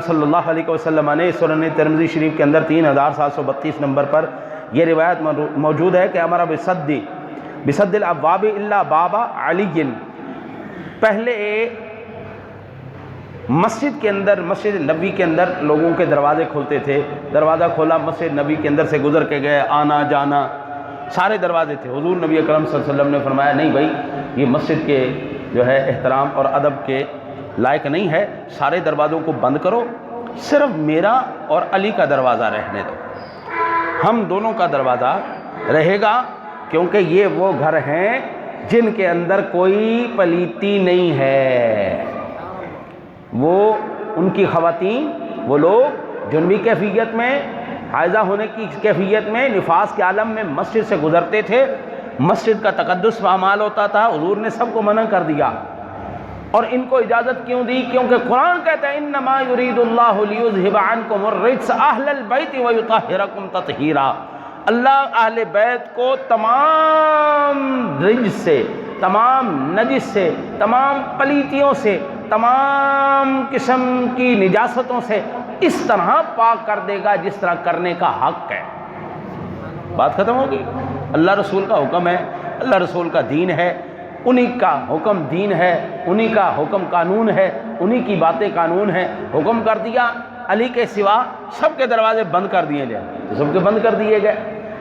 صلی اللہ علیہ وسلم نے سنن ترمذی شریف کے اندر 3732 نمبر پر یہ روایت موجود ہے کہ امر بسد الابواب الا باب علی، پہلے مسجد کے اندر، مسجد نبی کے اندر لوگوں کے دروازے کھولتے تھے، دروازہ کھولا مسجد نبی کے اندر سے گزر کے گئے، آنا جانا سارے دروازے تھے۔ حضور نبی اکرم صلی اللہ علیہ وسلم نے فرمایا نہیں بھائی یہ مسجد کے جو ہے احترام اور ادب کے لائق نہیں ہے، سارے دروازوں کو بند کرو، صرف میرا اور علی کا دروازہ رہنے دو، ہم دونوں کا دروازہ رہے گا، کیونکہ یہ وہ گھر ہیں جن کے اندر کوئی پلیتی نہیں ہے، وہ ان کی خواتین، وہ لوگ جنبی کیفیت میں، حائضہ ہونے کی کیفیت میں، نفاس کے عالم میں مسجد سے گزرتے تھے، مسجد کا تقدس پامال ہوتا تھا، حضور نے سب کو منع کر دیا۔ اور ان کو اجازت کیوں دی؟ کیونکہ قرآن کہتا ہے انما یرید اللہ لیذھب عنکم الرجس اہل البیت ویطہرکم تطہیرا، اللہ اہل بیت کو تمام رجس سے، تمام نجس سے، تمام پلیتیوں سے، تمام قسم کی نجاستوں سے اس طرح پاک کر دے گا جس طرح کرنے کا حق ہے۔ بات ختم ہوگی۔ اللہ رسول کا حکم ہے، اللہ رسول کا دین ہے، انہی کا حکم دین ہے، انہی کا حکم قانون ہے، انہی کی باتیں قانون ہے۔ حکم کر دیا علی کے سوا سب کے دروازے بند کر دیے جائیں، تو سب کے بند کر دیے گئے۔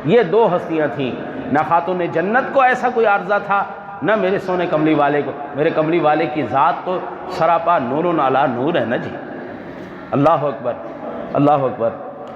یہ دو ہستیاں تھیں، نہ خاتون جنت کو ایسا کوئی عارضہ تھا، نہ میرے سونے کملی والے کو۔ میرے کملی والے کی ذات تو سراپا نور علی نور ہے نا جی۔ اللہ اکبر، اللہ اکبر۔